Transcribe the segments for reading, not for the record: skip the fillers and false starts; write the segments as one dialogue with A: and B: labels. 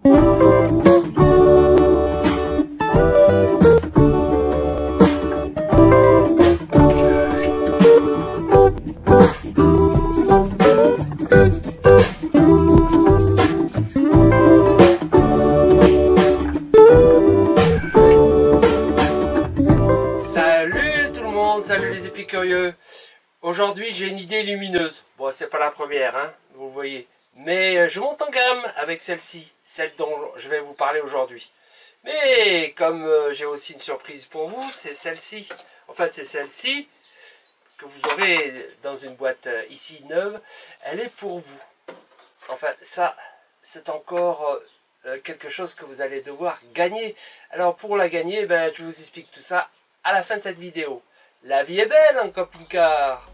A: Salut les épicurieux. Aujourd'hui j'ai une idée lumineuse. Bon, c'est pas la première, hein, vous le voyez. Mais je monte en gamme avec celle-ci, celle dont je vais vous parler aujourd'hui. Mais comme j'ai aussi une surprise pour vous, c'est celle-ci. Enfin, c'est celle-ci que vous aurez dans une boîte ici neuve. Elle est pour vous. Enfin, ça, c'est encore quelque chose que vous allez devoir gagner. Alors pour la gagner, ben, je vous explique tout ça à la fin de cette vidéo. La vie est belle en camping-car.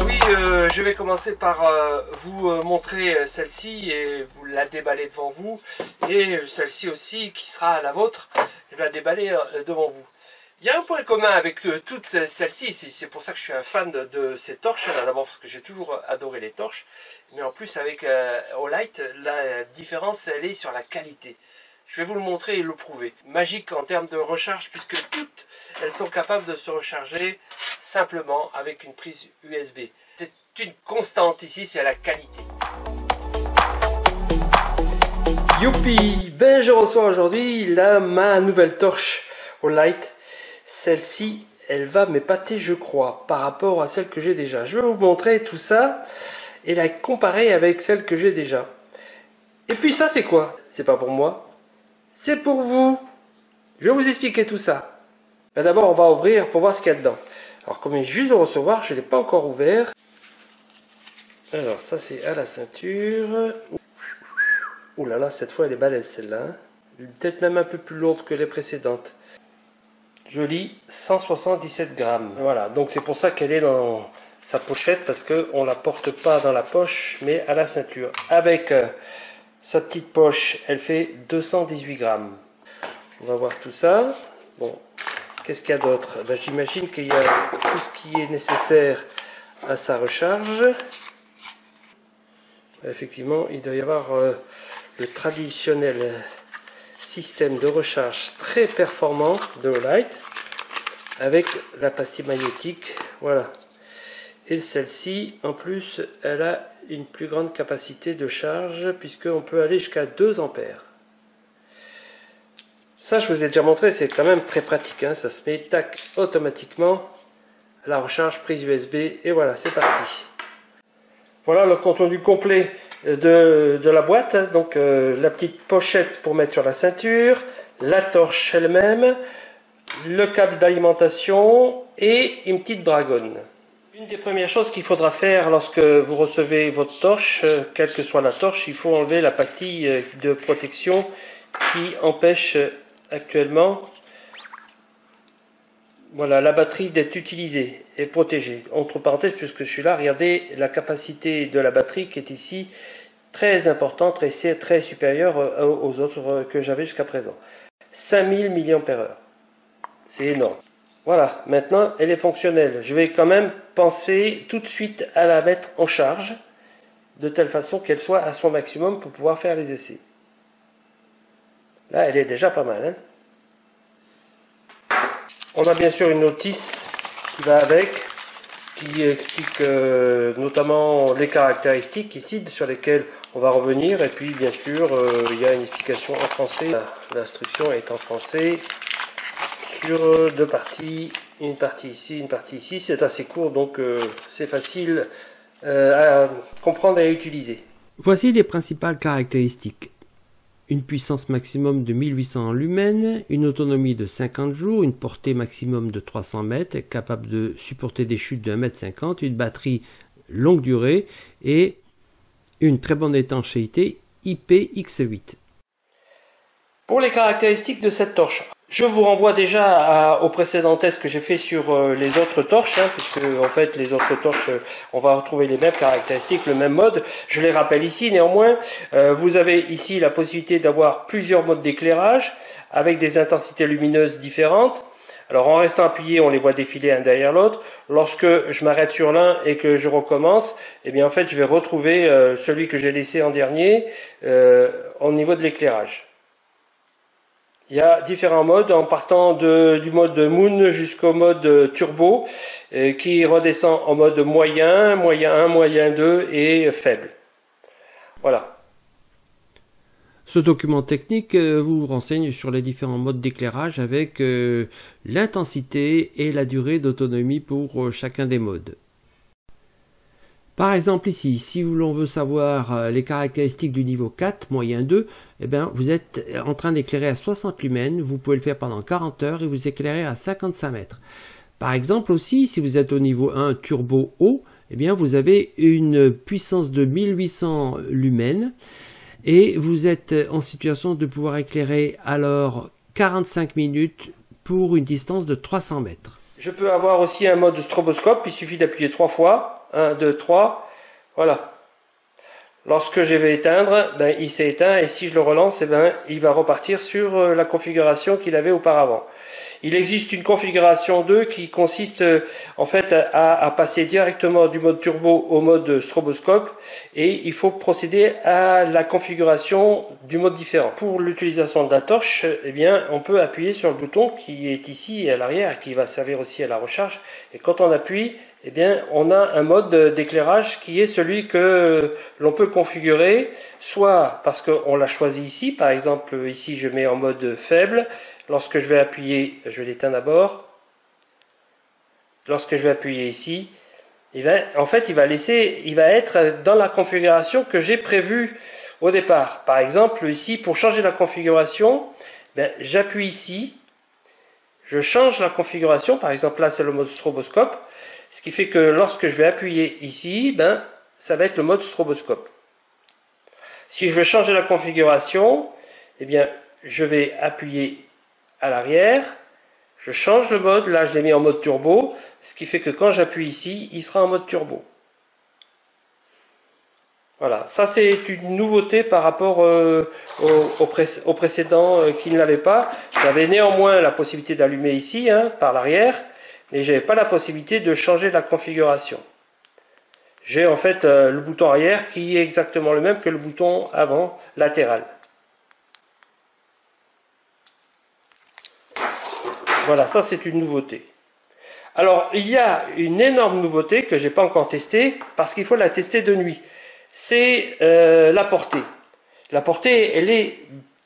A: Oui, je vais commencer par vous montrer celle-ci et vous la déballer devant vous. Et celle-ci aussi qui sera la vôtre, je vais la déballer devant vous. Il y a un point commun avec toutes celles-ci, c'est pour ça que je suis un fan de ces torches. D'abord parce que j'ai toujours adoré les torches, mais en plus avec Olight, la différence elle est sur la qualité. Je vais vous le montrer et le prouver. Magique en termes de recharge, puisque toutes elles sont capables de se recharger simplement avec une prise USB. C'est une constante ici, c'est la qualité. Youpi! Ben je reçois aujourd'hui ma nouvelle torche Olight. Celle-ci, elle va m'épater, je crois, par rapport à celle que j'ai déjà. Je vais vous montrer tout ça et la comparer avec celle que j'ai déjà. Et puis ça, c'est quoi? C'est pas pour moi, c'est pour vous. Je vais vous expliquer tout ça. Ben d'abord, on va ouvrir pour voir ce qu'il y a dedans. Alors, comme il est juste de recevoir, je ne l'ai pas encore ouvert. Alors, ça, c'est à la ceinture. Ouh là là, cette fois, elle est balèze, celle-là. Peut-être même un peu plus lourde que les précédentes. Je lis 177 grammes. Voilà, donc c'est pour ça qu'elle est dans sa pochette, parce qu'on ne la porte pas dans la poche, mais à la ceinture. Avec sa petite poche, elle fait 218 grammes. On va voir tout ça. Bon, qu'est-ce qu'il y a d'autre? Ben, j'imagine qu'il y a tout ce qui est nécessaire à sa recharge. Effectivement, il doit y avoir le traditionnel système de recharge très performant de Olight avec la pastille magnétique, voilà. Et celle-ci en plus elle a une plus grande capacité de charge puisqu'on peut aller jusqu'à 2 ampères. Ça je vous ai déjà montré, c'est quand même très pratique, hein. Ça se met tac automatiquement à la recharge, prise USB et voilà, c'est parti. Voilà le contenu complet de la boîte, hein. Donc la petite pochette pour mettre sur la ceinture, la torche elle-même, le câble d'alimentation et une petite dragonne. Une des premières choses qu'il faudra faire lorsque vous recevez votre torche, quelle que soit la torche, il faut enlever la pastille de protection qui empêche actuellement, voilà, la batterie d'être utilisée et protégée. Entre parenthèses, puisque je suis là, regardez la capacité de la batterie qui est ici très importante, très supérieure aux autres que j'avais jusqu'à présent. 5000 mAh. C'est énorme. Voilà, maintenant elle est fonctionnelle. Je vais quand même penser tout de suite à la mettre en charge, de telle façon qu'elle soit à son maximum pour pouvoir faire les essais. Là, elle est déjà pas mal, hein. On a bien sûr une notice qui va avec, qui explique notamment les caractéristiques ici, sur lesquelles on va revenir. Et puis bien sûr, il y a une explication en français. L'instruction est en français, sur 2 parties, une partie ici, une partie ici. C'est assez court, donc c'est facile à comprendre et à utiliser.
B: Voici les principales caractéristiques. Une puissance maximum de 1800 lumens, une autonomie de 50 jours, une portée maximum de 300 mètres, capable de supporter des chutes de 1,50 m, une batterie longue durée et une très bonne étanchéité IPX8.
A: Pour les caractéristiques de cette torche, je vous renvoie déjà au précédent test que j'ai fait sur les autres torches, hein, puisque en fait les autres torches, on va retrouver les mêmes caractéristiques, le même mode. Je les rappelle ici néanmoins. Vous avez ici la possibilité d'avoir plusieurs modes d'éclairage avec des intensités lumineuses différentes. Alors en restant appuyé, on les voit défiler un derrière l'autre. Lorsque je m'arrête sur l'un et que je recommence, eh bien en fait je vais retrouver celui que j'ai laissé en dernier au niveau de l'éclairage. Il y a différents modes en partant du mode Moon jusqu'au mode Turbo qui redescend en mode moyen, moyen 1, moyen 2 et faible. Voilà.
B: Ce document technique vous renseigne sur les différents modes d'éclairage avec l'intensité et la durée d'autonomie pour chacun des modes. Par exemple ici, si l'on veut savoir les caractéristiques du niveau 4, moyen 2, eh bien, vous êtes en train d'éclairer à 60 lumens, vous pouvez le faire pendant 40 heures et vous éclairez à 55 mètres. Par exemple aussi, si vous êtes au niveau 1 turbo haut, eh bien, vous avez une puissance de 1800 lumens et vous êtes en situation de pouvoir éclairer alors 45 minutes pour une distance de 300 mètres.
A: Je peux avoir aussi un mode stroboscope, il suffit d'appuyer 3 fois. 1, 2, 3, voilà. Lorsque je vais éteindre, ben, il s'est éteint et si je le relance, eh ben, il va repartir sur la configuration qu'il avait auparavant. Il existe une configuration 2 qui consiste en fait à passer directement du mode turbo au mode stroboscope et il faut procéder à la configuration du mode différent. Pour l'utilisation de la torche, eh bien, on peut appuyer sur le bouton qui est ici à l'arrière et qui va servir aussi à la recharge et quand on appuie, eh bien, on a un mode d'éclairage qui est celui que l'on peut configurer, soit parce qu'on l'a choisi ici, par exemple ici je mets en mode faible, lorsque je vais appuyer, je l'éteins d'abord, lorsque je vais appuyer ici, en fait il va être dans la configuration que j'ai prévue au départ. Par exemple ici, pour changer la configuration, j'appuie ici, je change la configuration, par exemple là c'est le mode stroboscope, ce qui fait que lorsque je vais appuyer ici, ça va être le mode stroboscope. Si je veux changer la configuration, eh bien, je vais appuyer à l'arrière, je change le mode, là je l'ai mis en mode turbo, ce qui fait que quand j'appuie ici, il sera en mode turbo. Voilà, ça c'est une nouveauté par rapport au précédent qui ne l'avait pas. J'avais néanmoins la possibilité d'allumer ici, par l'arrière, mais je n'avais pas la possibilité de changer la configuration. J'ai en fait le bouton arrière qui est exactement le même que le bouton avant latéral. Voilà, ça c'est une nouveauté. Alors, il y a une énorme nouveauté que je n'ai pas encore testée, parce qu'il faut la tester de nuit. C'est la portée. La portée, elle est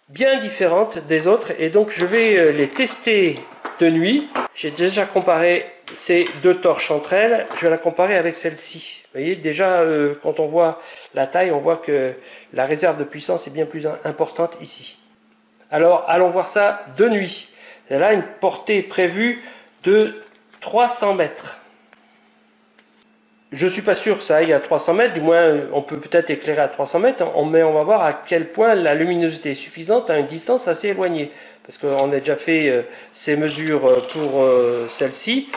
A: bien différente des autres, et donc je vais les tester de nuit. J'ai déjà comparé ces deux torches entre elles, je vais la comparer avec celle-ci. Vous voyez, déjà, quand on voit la taille, on voit que la réserve de puissance est bien plus importante ici. Alors, allons voir ça de nuit. Elle a une portée prévue de 300 mètres. Je ne suis pas sûr que ça aille à 300 mètres, du moins on peut peut-être éclairer à 300 mètres, mais on va voir à quel point la luminosité est suffisante à une distance assez éloignée. Parce qu'on a déjà fait ces mesures pour celle-ci,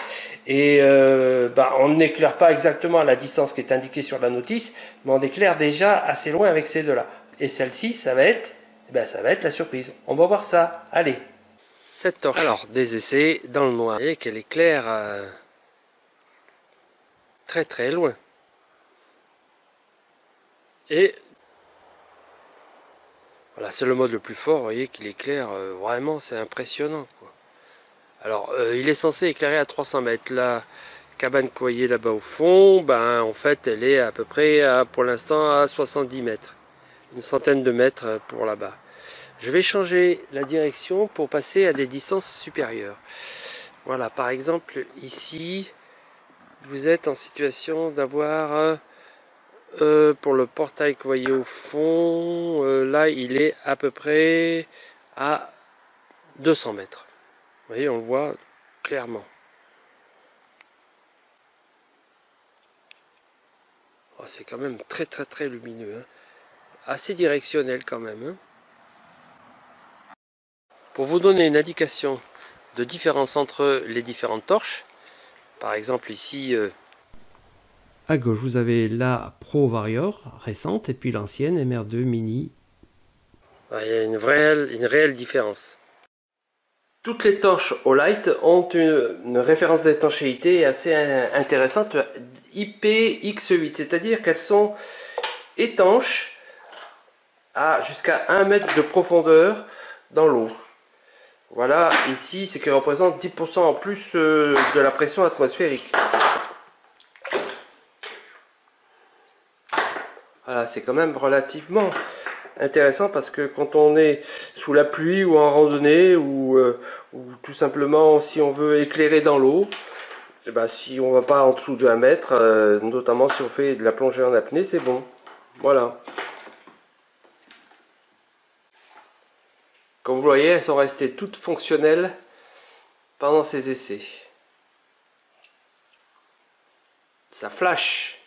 A: et on n'éclaire pas exactement à la distance qui est indiquée sur la notice, mais on éclaire déjà assez loin avec ces deux-là. Et celle-ci, ça va être la surprise. On va voir ça. Allez. Cette torche. Alors, des essais dans le noir. Vous voyez qu'elle éclaire très très loin. Et voilà, c'est le mode le plus fort. Vous voyez qu'il éclaire vraiment, c'est impressionnant, quoi. Alors, il est censé éclairer à 300 mètres. La cabane que vous voyez là-bas au fond, en fait, elle est à peu près, pour l'instant, à 70 mètres. Une centaine de mètres pour là-bas. Je vais changer la direction pour passer à des distances supérieures. Voilà, par exemple, ici, vous êtes en situation d'avoir, pour le portail que vous voyez au fond, là, il est à peu près à 200 mètres. Vous voyez, on le voit clairement. Oh, c'est quand même très très très lumineux. Assez directionnel quand même. Pour vous donner une indication de différence entre les différentes torches, par exemple ici...
B: à gauche, vous avez la Pro Warrior récente et puis l'ancienne MR2 Mini.
A: Il y a une réelle différence. Toutes les torches Olight ont une référence d'étanchéité assez intéressante, IPX8, c'est-à-dire qu'elles sont étanches à jusqu'à 1 mètre de profondeur dans l'eau. Voilà, ici, c'est qu'elle représente 10% en plus de la pression atmosphérique. Voilà, c'est quand même relativement intéressant parce que quand on est sous la pluie ou en randonnée ou tout simplement si on veut éclairer dans l'eau, eh ben, si on va pas en dessous de 1 mètre, notamment si on fait de la plongée en apnée, c'est bon. Voilà. Comme vous voyez, elles sont restées toutes fonctionnelles pendant ces essais. Ça flash.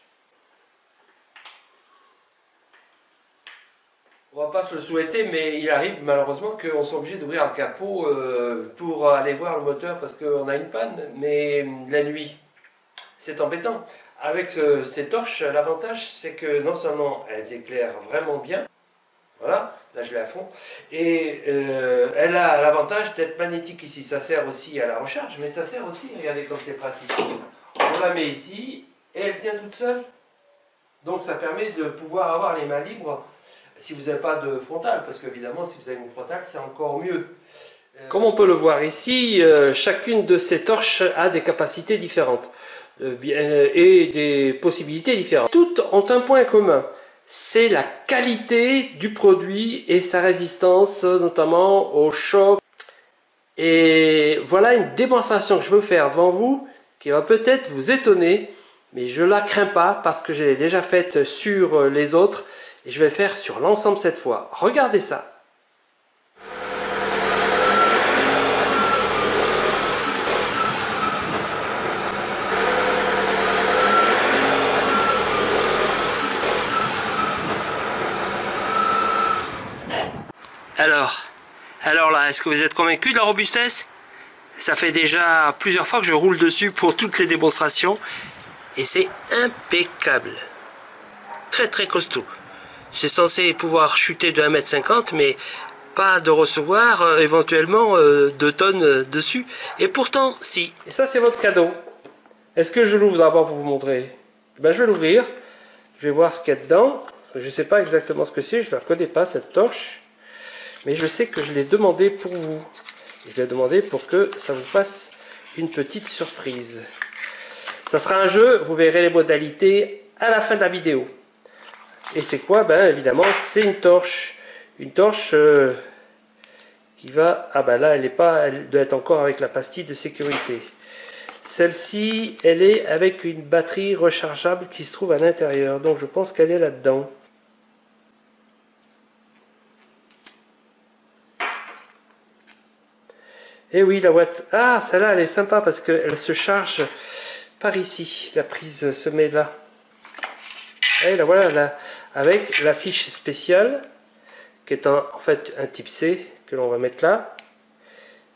A: On va pas se le souhaiter, mais il arrive malheureusement qu'on soit obligé d'ouvrir le capot pour aller voir le moteur parce qu'on a une panne, mais la nuit, c'est embêtant. Avec ces torches, l'avantage c'est que non seulement elles éclairent vraiment bien, voilà, là je l'ai à fond, et elle a l'avantage d'être magnétique ici. Ça sert aussi à la recharge, mais ça sert aussi, regardez comme c'est pratique. On la met ici et elle tient toute seule, donc ça permet de pouvoir avoir les mains libres. Si vous n'avez pas de frontale, parce qu'évidemment si vous avez une frontale c'est encore mieux. Comme on peut le voir ici, chacune de ces torches a des capacités différentes et des possibilités différentes. Toutes ont un point commun, c'est la qualité du produit et sa résistance notamment au choc. Et voilà une démonstration que je veux faire devant vous qui va peut-être vous étonner, mais je ne la crains pas parce que je l'ai déjà faite sur les autres. Et je vais faire sur l'ensemble cette fois. Regardez ça. Alors là, est-ce que vous êtes convaincu de la robustesse? Ça fait déjà plusieurs fois que je roule dessus pour toutes les démonstrations. Et c'est impeccable. Très très costaud. C'est censé pouvoir chuter de 1,50 m, mais pas de recevoir éventuellement 2 tonnes dessus. Et pourtant, si. Et ça, c'est votre cadeau. Est-ce que je l'ouvre d'abord pour vous montrer? Ben, je vais l'ouvrir. Je vais voir ce qu'il y a dedans. Je ne sais pas exactement ce que c'est. Je ne la connais pas, cette torche. Mais je sais que je l'ai demandé pour vous. Je l'ai demandé pour que ça vous fasse une petite surprise. Ça sera un jeu. Vous verrez les modalités à la fin de la vidéo. Et c'est quoi? Ben évidemment c'est une torche. Une torche qui va... Ah ben là elle est pas, elle doit être encore avec la pastille de sécurité. Celle-ci elle est avec une batterie rechargeable qui se trouve à l'intérieur. Donc je pense qu'elle est là-dedans. Et oui la boîte... Ah celle-là elle est sympa parce qu'elle se charge par ici. La prise se met là. Et là voilà là. Avec la fiche spéciale qui est en fait un type C que l'on va mettre là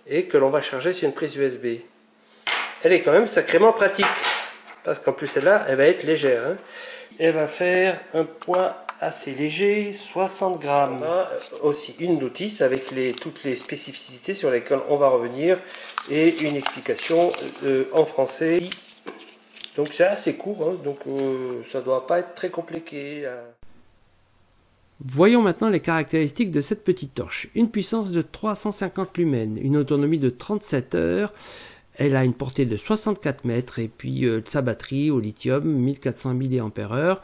A: et que l'on va charger sur une prise USB. Elle est quand même sacrément pratique parce qu'en plus celle-là elle va être légère. Hein. Elle va faire un poids assez léger, 60 grammes. On a aussi une notice avec toutes les spécificités sur lesquelles on va revenir et une explication en français. Donc c'est assez court, hein, donc ça ne doit pas être très compliqué.
B: Voyons maintenant les caractéristiques de cette petite torche. Une puissance de 350 lumens, une autonomie de 37 heures, elle a une portée de 64 mètres et puis sa batterie au lithium 1400 mAh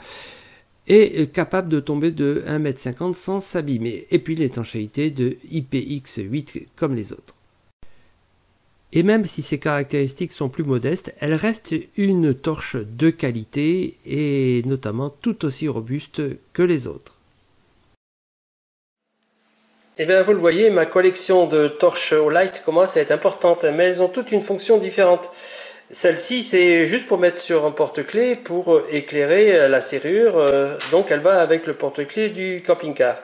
B: est capable de tomber de 1,50 m sans s'abîmer. Et puis l'étanchéité de IPX8 comme les autres. Et même si ces caractéristiques sont plus modestes, elle reste une torche de qualité et notamment tout aussi robuste que les autres.
A: Et bien vous le voyez, ma collection de torches Olight commence à être importante, mais elles ont toutes une fonction différente. Celle-ci c'est juste pour mettre sur un porte-clés pour éclairer la serrure, donc elle va avec le porte-clés du camping-car.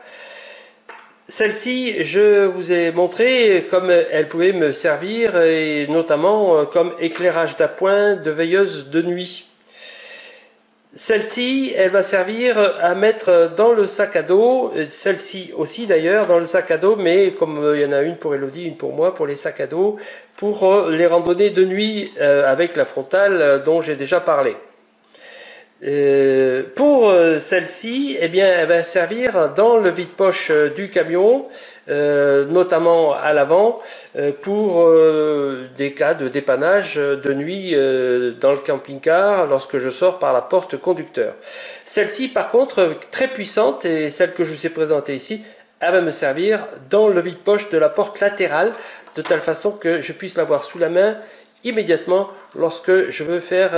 A: Celle-ci, je vous ai montré comme elle pouvait me servir, et notamment comme éclairage d'appoint de veilleuse de nuit. Celle-ci, elle va servir à mettre dans le sac à dos, celle-ci aussi d'ailleurs, dans le sac à dos, mais comme il y en a une pour Elodie, une pour moi, pour les sacs à dos, pour les randonnées de nuit avec la frontale dont j'ai déjà parlé. Pour celle-ci, eh bien, elle va servir dans le vide-poche du camion, notamment à l'avant, pour des cas de dépannage de nuit dans le camping-car lorsque je sors par la porte conducteur. Celle-ci, par contre, très puissante, et celle que je vous ai présentée ici, elle va me servir dans le vide-poche de la porte latérale, de telle façon que je puisse l'avoir sous la main immédiatement lorsque je veux faire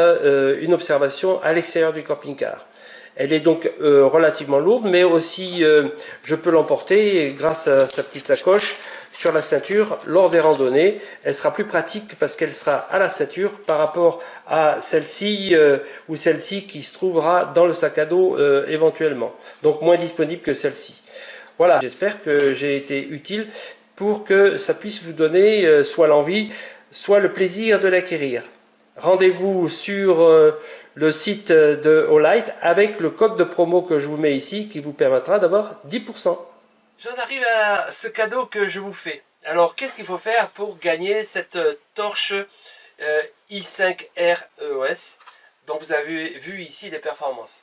A: une observation à l'extérieur du camping-car. Elle est donc relativement lourde, mais aussi je peux l'emporter grâce à sa petite sacoche sur la ceinture lors des randonnées. Elle sera plus pratique parce qu'elle sera à la ceinture par rapport à celle-ci ou celle-ci qui se trouvera dans le sac à dos éventuellement. Donc moins disponible que celle-ci. Voilà, j'espère que j'ai été utile pour que ça puisse vous donner soit l'envie, soit le plaisir de l'acquérir. Rendez-vous sur le site de Olight avec le code de promo que je vous mets ici qui vous permettra d'avoir 10%. J'en arrive à ce cadeau que je vous fais. Alors qu'est-ce qu'il faut faire pour gagner cette torche i5R EOS dont vous avez vu ici les performances?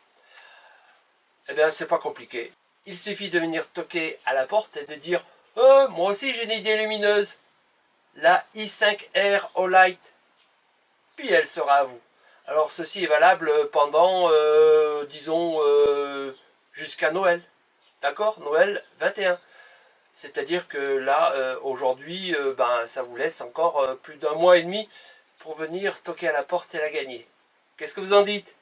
A: Eh bien c'est pas compliqué. Il suffit de venir toquer à la porte et de dire « Oh, moi aussi j'ai une idée lumineuse !» La i5R Olight, puis elle sera à vous. Alors ceci est valable pendant, disons, jusqu'à Noël. D'accord? Noël 21. C'est-à-dire que là, aujourd'hui, ça vous laisse encore plus d'un mois et demi pour venir toquer à la porte et la gagner. Qu'est-ce que vous en dites?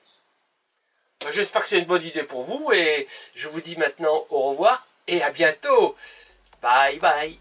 A: J'espère que c'est une bonne idée pour vous et je vous dis maintenant au revoir et à bientôt. Bye bye.